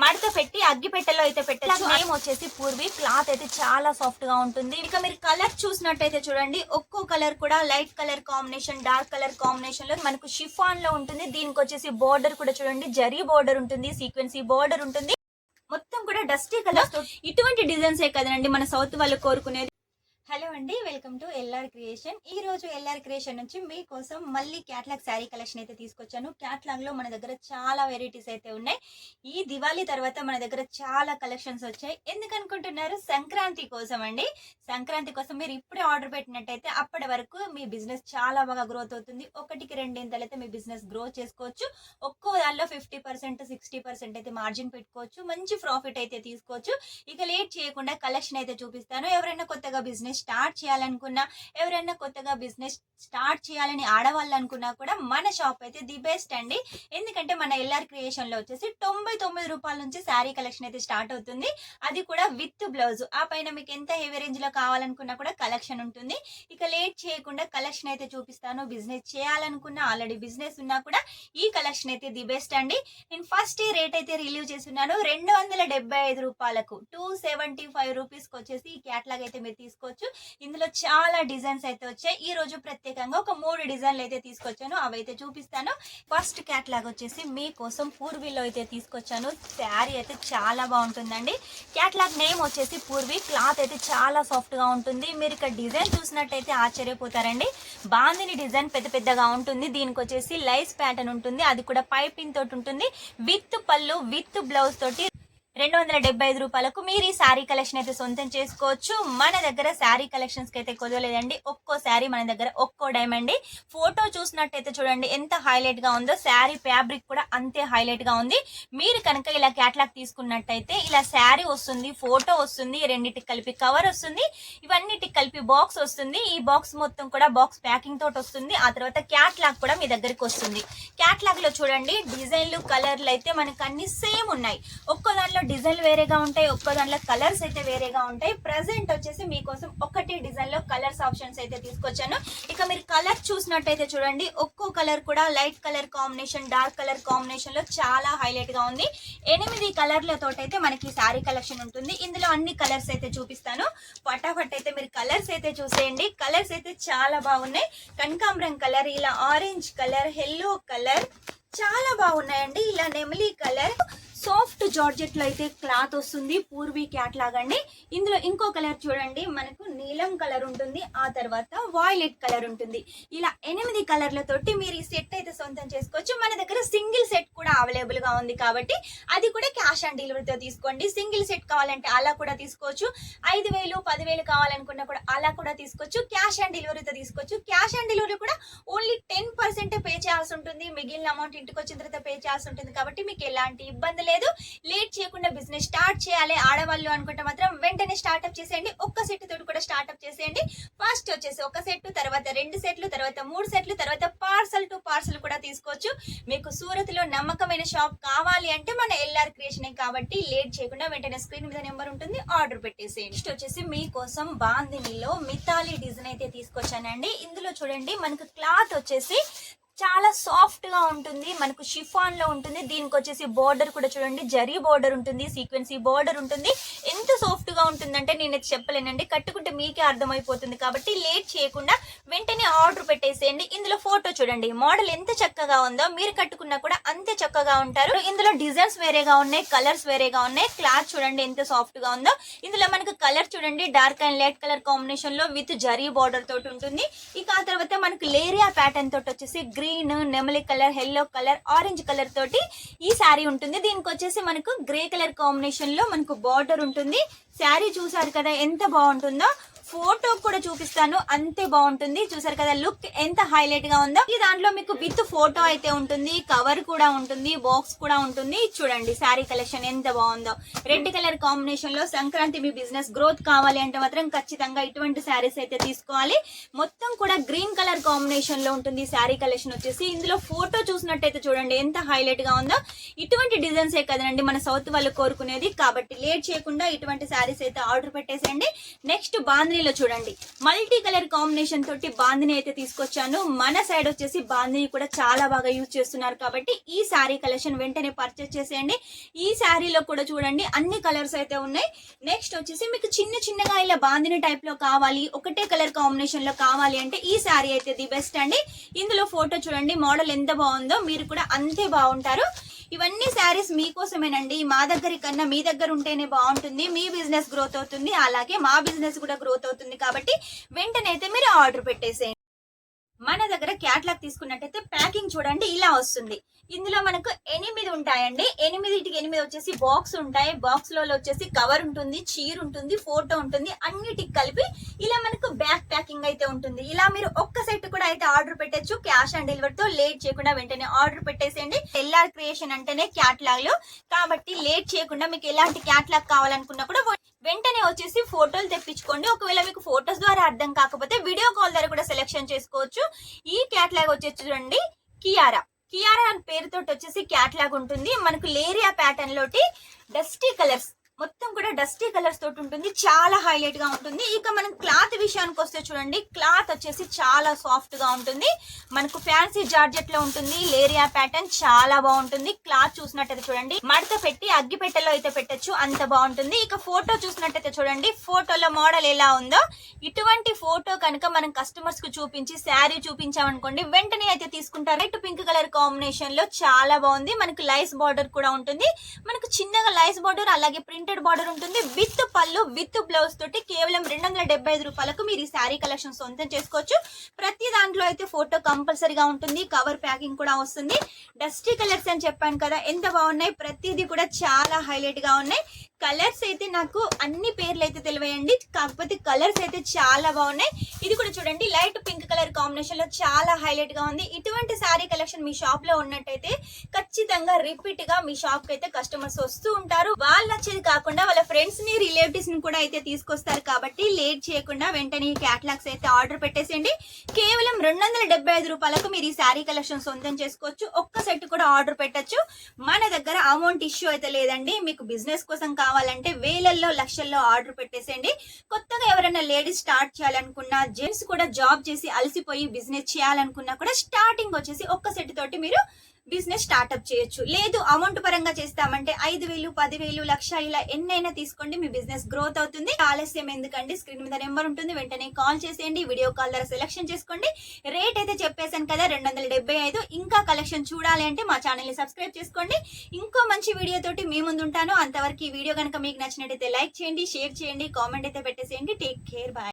మడత పెట్టి అగ్గిపెట్టెలో అయితే పెట్టచ్చు. నేమ్ వచ్చేసి పూర్వి. క్లాత్ అయితే చాలా సాఫ్ట్ గా ఉంటుంది. ఇక మీరు కలర్ చూసినట్టయితే చూడండి, ఒక్కో కలర్ కూడా light colour combination, dark colour combination లో మనకు షిఫాన్ లో ఉంటుంది. దీనికి వచ్చేసి బోర్డర్ కూడా చూడండి, జరీ బోర్డర్ ఉంటుంది, సీక్వెన్సీ బోర్డర్ ఉంటుంది. మొత్తం కూడా డస్టీ కలర్. ఇటువంటి డిజైన్స్ ఏ కదండి మన సౌత్ వాళ్ళు కోరుకునేది. హలో అండి, వెల్కమ్ టు ఎల్ఆర్ క్రియేషన్. ఈ రోజు ఎల్ఆర్ క్రియేషన్ నుంచి మీకోసం మళ్ళీ క్యాట్లాగ్ శారీ కలెక్షన్ అయితే తీసుకొచ్చాను. క్యాట్లాగ్ లో మన దగ్గర చాలా వెరైటీస్ అయితే ఉన్నాయి. ఈ దివాళీ తర్వాత మన దగ్గర చాలా కలెక్షన్స్ వచ్చాయి. ఎందుకు అనుకుంటున్నారు? సంక్రాంతి కోసం అండి. సంక్రాంతి కోసం మీరు ఇప్పుడే ఆర్డర్ పెట్టినట్టయితే అప్పటి వరకు మీ బిజినెస్ చాలా బాగా గ్రోత్ అవుతుంది. ఒకటికి రెండింతలైతే మీ బిజినెస్ గ్రో చేసుకోవచ్చు. ఒక్కో దానిలో 50%, 60% అయితే మార్జిన్ పెట్టుకోవచ్చు. మంచి ప్రాఫిట్ అయితే తీసుకోవచ్చు. ఇక లేట్ చేయకుండా కలెక్షన్ అయితే చూపిస్తాను. ఎవరైనా కొత్తగా బిజినెస్ స్టార్ట్ చేయాలనుకున్నా, ఎవరైనా కొత్తగా బిజినెస్ స్టార్ట్ చేయాలని ఆడవాళ్ళు అనుకున్నా కూడా మన షాప్ అయితే ది బెస్ట్ అండి. ఎందుకంటే మన ఎల్ఆర్ క్రియేషన్ లో వచ్చేసి 99 రూపాయల నుంచి శారీ కలెక్షన్ అయితే స్టార్ట్ అవుతుంది. అది కూడా విత్ బ్లౌజ్. ఆ పైన మీకు ఎంత హెవీ రేంజ్ లో కావాలనుకున్నా కూడా కలెక్షన్ ఉంటుంది. ఇక లేట్ చేయకుండా కలెక్షన్ అయితే చూపిస్తాను. బిజినెస్ చేయాలనుకున్నా, ఆల్రెడీ బిజినెస్ ఉన్నా కూడా ఈ కలెక్షన్ అయితే ది బెస్ట్ అండి. నేను ఫస్ట్ ఈ రేట్ అయితే రిలీవ్ చేస్తున్నాను 275 రూపాయలకు. 275 రూపీస్ కి వచ్చేసి ఈ క్యాట్లాగ్ అయితే మీరు తీసుకోవచ్చు. ఇందులో చాలా డిజైన్స్ అయితే వచ్చాయి. ఈ రోజు ప్రత్యేకంగా ఒక 3 డిజైన్లు అయితే తీసుకొచ్చాను, అవైతే చూపిస్తాను. ఫస్ట్ క్యాట్లాగ్ వచ్చేసి మీకోసం పూర్వీలో అయితే తీసుకొచ్చాను. శారీ అయితే చాలా బాగుంటుందండి. క్యాట్లాగ్ నేమ్ వచ్చేసి పూర్వీ. క్లాత్ అయితే చాలా సాఫ్ట్ గా ఉంటుంది. మీరు ఇక్కడ డిజైన్ చూసినట్టయితే ఆశ్చర్యపోతారండి. బాందిని డిజైన్ పెద్ద పెద్దగా ఉంటుంది. దీనికి వచ్చేసి లైస్ ప్యాటర్న్ ఉంటుంది. అది కూడా పైపింగ్ తోటి ఉంటుంది. విత్ పళ్ళు, విత్ బ్లౌజ్ తోటి 275 రూపాయలకు మీరు ఈ శారీ కలెక్షన్ అయితే సొంతం చేసుకోవచ్చు. మన దగ్గర శారీ కలెక్షన్స్ కి అయితే కుదరలేదండి. ఒక్కో శారీ మన దగ్గర ఒక్కో డైమండ్. ఫోటో చూసినట్టయితే చూడండి ఎంత హైలైట్ గా ఉందో. శారీ ఫ్యాబ్రిక్ కూడా అంతే హైలైట్ గా ఉంది. మీరు కనుక ఇలా క్యాట్లాగ్ తీసుకున్నట్టయితే ఇలా శారీ వస్తుంది, ఫోటో వస్తుంది, రెండింటికి కలిపి కవర్ వస్తుంది, ఇవన్నిటికి కలిపి బాక్స్ వస్తుంది. ఈ బాక్స్ మొత్తం కూడా బాక్స్ ప్యాకింగ్ తోటి వస్తుంది. ఆ తర్వాత క్యాట్లాగ్ కూడా మీ దగ్గరికి వస్తుంది. క్యాట్లాగ్ లో చూడండి డిజైన్లు, కలర్లు అయితే మనకు అన్ని సేమ్ ఉన్నాయి. ఒక్కో దానిలో డిజైన్లు వేరేగా ఉంటాయి, ఒక్కో దానిలో కలర్స్ అయితే వేరేగా ఉంటాయి. ప్రెసెంట్ వచ్చేసి మీకోసం ఒకటి డిజైన్ లో కలర్స్ ఆప్షన్స్ అయితే తీసుకొచ్చాను. ఇక మీరు కలర్ చూసినట్టయితే చూడండి, ఒక్కో కలర్ కూడా light colour combination, dark colour combination లో చాలా హైలైట్ గా ఉంది. 8 కలర్లతోటైతే మనకి శారీ కలెక్షన్ ఉంటుంది. ఇందులో అన్ని కలర్స్ అయితే చూపిస్తాను. ఫటాఫట్ అయితే మీరు కలర్స్ అయితే చూసేయండి. కలర్స్ అయితే చాలా బాగున్నాయి. కనకాంబరం కలర్, ఇలా ఆరెంజ్ కలర్, ఎల్లో కలర్ చాలా బాగున్నాయండి. ఇలా నెమలి కలర్, సాఫ్ట్ జార్జెట్ లో అయితే క్లాత్ వస్తుంది. పూర్వీ క్యాట్లాగ్ అండి. ఇందులో ఇంకో కలర్ చూడండి, మనకు నీలం కలర్ ఉంటుంది, ఆ తర్వాత వాయిలెట్ కలర్ ఉంటుంది. ఇలా 8 కలర్లతోటి మీరు ఈ సెట్ అయితే సొంతం చేసుకోవచ్చు. మన దగ్గర సింగిల్ సెట్ కూడా అవైలబుల్ గా ఉంది కాబట్టి అది కూడా క్యాష్ ఆన్ డెలివరీతో తీసుకోండి. సింగిల్ సెట్ కావాలంటే అలా కూడా తీసుకోవచ్చు. 5,000, 10,000 కావాలనుకున్నా కూడా అలా కూడా తీసుకోవచ్చు. క్యాష్ ఆన్ డెలివరీతో తీసుకోవచ్చు. క్యాష్ ఆన్ డెలివరీ కూడా ఓన్లీ 10% పే చేయాల్సి ఉంటుంది. మిగిలిన అమౌంట్ ఇంటికి వచ్చిన తర్వాత పే చేయాల్సి ఉంటుంది. కాబట్టి మీకు ఎలాంటి ఇబ్బంది లేదు. లేట్ చేయకుండా బిజినెస్ స్టార్ట్ చేయాలి ఆడవాళ్ళు అనుకుంటే మాత్రం వెంటనే స్టార్ట్అప్ చేసేయండి. ఒక్క సెట్ తోటి కూడా స్టార్ట్అప్ చేసేయండి. ఫస్ట్ వచ్చేసి ఒక సెట్, తర్వాత 2 సెట్లు, తర్వాత 3 సెట్లు, తర్వాత పార్సల్ టు పార్సల్ కూడా తీసుకోవచ్చు. మీకు సూరత్ లో నమ్మకమైన షాప్ కావాలి అంటే మన ఎల్ఆర్ క్రియేషన్ కాబట్టి లేట్ చేయకుండా వెంటనే స్క్రీన్ మీద నెంబర్ ఉంటుంది, ఆర్డర్ పెట్టేసేయండి. నెక్స్ట్ వచ్చేసి మీకోసం బాందినిలో మితాలి డిజైన్ అయితే తీసుకొచ్చానండి. ఇందులో చూడండి మనకు క్లాత్ వచ్చేసి చాలా సాఫ్ట్ గా ఉంటుంది. మనకు షిఫాన్ లో ఉంటుంది. దీనికి వచ్చేసి బోర్డర్ కూడా చూడండి, జరీ బోర్డర్ ఉంటుంది, సీక్వెన్సీ బోర్డర్ ఉంటుంది. ఎంత సాఫ్ట్ గా ఉంటుందంటే నేను చెప్పలేనండి. కట్టుకుంటే మీకే అర్థమైపోతుంది. కాబట్టి లేట్ చేయకుండా వెంటనే ఆర్డర్ పెట్టేసేయండి. ఇందులో ఫోటో చూడండి, మోడల్ ఎంత చక్కగా ఉందో. మీరు కట్టుకున్నా కూడా అంతే చక్కగా ఉంటారు. ఇందులో డిజైన్స్ వేరేగా ఉన్నాయి, కలర్స్ వేరేగా ఉన్నాయి. క్లాత్ చూడండి ఎంత సాఫ్ట్ గా ఉందో. ఇందులో మనకు కలర్ చూడండి, dark and light colour combination లో విత్ జరీ బోర్డర్ తోటి ఉంటుంది. ఇక ఆ తర్వాత మనకు లేరియా ప్యాటర్న్ తోటి వచ్చేసి గ్రీన్, నెమలి colour, yellow colour, orange colour తోటి ఈ శారీ ఉంటుంది. దీనికి వచ్చేసి మనకు గ్రే కలర్ కాంబినేషన్ లో మనకు బార్డర్ ఉంటుంది. శారీ చూసారు కదా ఎంత బాగుంటుందో. ఫోటో కూడా చూపిస్తాను, అంతే బాగుంటుంది. చూసారు కదా లుక్ ఎంత హైలైట్ గా ఉందో. ఈ దాంట్లో మీకు విత్ ఫోటో అయితే ఉంటుంది, కవర్ కూడా ఉంటుంది, బాక్స్ కూడా ఉంటుంది. చూడండి శారీ కలెక్షన్ ఎంత బాగుందో. రెడ్ కలర్ కాంబినేషన్ లో సంక్రాంతి మీ బిజినెస్ గ్రోత్ కావాలి అంటే మాత్రం ఖచ్చితంగా ఇటువంటి శారీస్ అయితే తీసుకోవాలి. మొత్తం కూడా గ్రీన్ కలర్ కాంబినేషన్ లో ఉంటుంది శారీ కలెక్షన్ వచ్చేసి. ఇందులో ఫోటో చూసినట్టయితే చూడండి ఎంత హైలైట్ గా ఉందో. ఇటువంటి డిజైన్స్ ఏ కదండి మన సౌత్ వాళ్ళు కోరుకునేది. కాబట్టి లేట్ చేయకుండా ఇటువంటి శారీస్ అయితే ఆర్డర్ పెట్టేసేయండి. నెక్స్ట్ బాంద్ని బాందినీలో చూడండి మల్టీ కలర్ కాంబినేషన్ తోటి బాందిని అయితే తీసుకొచ్చాను. మన సైడ్ వచ్చేసి బాందిని కూడా చాలా బాగా యూజ్ చేస్తున్నారు కాబట్టి ఈ శారీ కలెక్షన్ వెంటనే పర్చేస్ చేసేయండి. ఈ శారీలో కూడా చూడండి అన్ని కలర్స్ అయితే ఉన్నాయి. నెక్స్ట్ వచ్చేసి మీకు చిన్న చిన్నగా ఇలా బాందిని టైప్ లో కావాలి, ఒకటే కలర్ కాంబినేషన్ లో కావాలి అంటే ఈ శారీ అయితే ది బెస్ట్ అండి. ఇందులో ఫోటో చూడండి, మోడల్ ఎంత బాగుందో, మీరు కూడా అంతే బాగుంటారు. ఇవన్నీ శారీస్ మీకోసమేనండి. మా దగ్గర కన్నా మీ దగ్గర ఉంటేనే బాగుంటుంది, మీ బిజినెస్ గ్రోత్ అవుతుంది, అలాగే మా బిజినెస్ కూడా గ్రోత్ అవుతుంది. కాబట్టి వెంటనే అయితే మీరు ఆర్డర్ పెట్టేసేయండి. మన దగ్గర క్యాట్లాగ్ తీసుకున్నట్టయితే ప్యాకింగ్ చూడండి ఇలా వస్తుంది. ఇందులో మనకు 8 ఉంటాయండి. 8కి 8 వచ్చేసి బాక్స్ ఉంటాయి. బాక్స్ లో వచ్చేసి కవర్ ఉంటుంది, చీర ఉంటుంది, ఫోటో ఉంటుంది, అన్నిటికి కలిపి ఇలా మనకు బ్యాక్ ప్యాకింగ్ అయితే ఉంటుంది. ఇలా మీరు ఒక్క సెట్ కూడా అయితే ఆర్డర్ పెట్టచ్చు. క్యాష్ ఆన్ డెలివరీతో లేట్ చేయకుండా వెంటనే ఆర్డర్ పెట్టేసేయండి. ఎల్ఆర్ క్రియేషన్ అంటేనే క్యాట్లాగ్ లో, కాబట్టి లేట్ చేయకుండా మీకు ఎలాంటి క్యాట్లాగ్ కావాలనుకున్నా కూడా వెంటనే వచ్చేసి ఫోటోలు తెప్పించుకోండి. ఒకవేళ మీకు ఫోటోస్ ద్వారా అర్థం కాకపోతే వీడియో కాల్ ద్వారా కూడా సెలెక్షన్ చేసుకోవచ్చు. ఈ క్యాట్లాగ్ వచ్చేసి చూడండి కియారా అని పేరుతో వచ్చేసి క్యాట్లాగ్ ఉంటుంది. మనకు లేరియా ప్యాటర్న్ లోటి డస్టీ కలర్స్, మొత్తం కూడా డస్టీ కలర్స్ తోటి ఉంటుంది, చాలా హైలైట్ గా ఉంటుంది. ఇక మనం క్లాత్ విషయానికి వస్తే చూడండి, క్లాత్ వచ్చేసి చాలా సాఫ్ట్ గా ఉంటుంది. మనకు ఫ్యాన్సీ జార్జెట్ లో ఉంటుంది. లేరియా ప్యాటర్న్ చాలా బాగుంటుంది. క్లాత్ చూసినట్టయితే చూడండి, మడత పెట్టి అగ్గి పెట్టెలో అయితే పెట్టచ్చు, అంత బాగుంటుంది. ఇక ఫోటో చూసినట్టయితే చూడండి, ఫోటోలో మోడల్ ఎలా ఉందో, ఇటువంటి ఫోటో కనుక మనం కస్టమర్స్ కు చూపించి శారీ చూపించామనుకోండి వెంటనే అయితే తీసుకుంటారు. రెడ్ పింక్ కలర్ కాంబినేషన్ లో చాలా బాగుంది. మనకు లైస్ బార్డర్ కూడా ఉంటుంది. మనకు చిన్నగా లైస్ బార్డర్, అలాగే ప్రింటెడ్ బార్డర్ ఉంటుంది. విత్ పళ్ళు, విత్ బ్లౌజ్ తోటి కేవలం 275 రూపాయలకు మీరు ఈ శారీ కలెక్షన్ సొంతం చేసుకోవచ్చు. ప్రతి దాంట్లో అయితే ఫోటో కంపల్సరీగా ఉంటుంది. కవర్ ప్యాకింగ్ కూడా వస్తుంది. డస్టీ కలర్స్ అని చెప్పాను కదా, ఎంత బాగున్నాయి. ప్రతిదీ కూడా చాలా హైలైట్ గా ఉన్నాయి. కలర్స్ అయితే నాకు అన్ని పేర్లు అయితే తెలియండి, కాకపోతే కలర్స్ అయితే చాలా బాగున్నాయి. ఇది కూడా చూడండి లైట్ పింక్ కలర్ కాంబినేషన్ లో చాలా హైలైట్ గా ఉంది. ఇటువంటి శారీ కలెక్షన్ మీ షాప్ లో ఉన్నట్టయితే ఖచ్చితంగా రిపీట్ గా మీ షాప్ కి అయితే కస్టమర్స్ వస్తూ ఉంటారు. వాళ్ళు నచ్చేది కాకుండా వాళ్ళ ఫ్రెండ్స్ ని, రిలేటివ్స్ ని కూడా అయితే తీసుకొస్తారు. కాబట్టి లేట్ చేయకుండా వెంటనే ఈ క్యాటలాగ్స్ అయితే ఆర్డర్ పెట్టేసేయండి. కేవలం 275 రూపాయలకు మీరు ఈ శారీ కలెక్షన్ సొంతం చేసుకోవచ్చు. ఒక్క సెట్ కూడా ఆర్డర్ పెట్టచ్చు. మన దగ్గర అమౌంట్ ఇష్యూ అయితే లేదండి. మీకు బిజినెస్ కోసం కావాలంటే వేలల్లో లక్షల్లో ఆర్డర్ పెట్టేసేయండి. కొత్తగా ఎవరైనా లేడీస్ స్టార్ట్ చేయాలనుకున్నా, జెంట్స్ కూడా జాబ్ చేసి అలసిపోయి బిజినెస్ చేయాలనుకున్నా కూడా స్టార్టింగ్ వచ్చేసి ఒక్క సెట్ తోటి మీరు బిజినెస్ స్టార్ట్అప్ చేయొచ్చు. లేదు అమౌంట్ పరంగా చేస్తామంటే 5,000, 10,000, 1,00,000 ఇలా ఎన్నైనా తీసుకోండి, మీ బిజినెస్ గ్రోత్ అవుతుంది. ఆలస్యం ఎందుకండి, స్క్రీన్ మీద నెంబర్ ఉంటుంది, వెంటనే కాల్ చేసేయండి. వీడియో కాల్ ద్వారా సెలెక్షన్ చేసుకోండి. రేట్ అయితే చెప్పేశాను కదా 275. ఇంకా కలెక్షన్ చూడాలి అంటే మా ఛానల్ ని సబ్స్క్రైబ్ చేసుకోండి. ఇంకో మంచి వీడియో తోటి మీ ముందు ఉంటాను. అంతవరకు ఈ వీడియో కనుక మీకు నచ్చినట్టయితే లైక్ చేయండి, షేర్ చేయండి, కామెంట్ అయితే పెట్టేసేయండి. Take care, bye.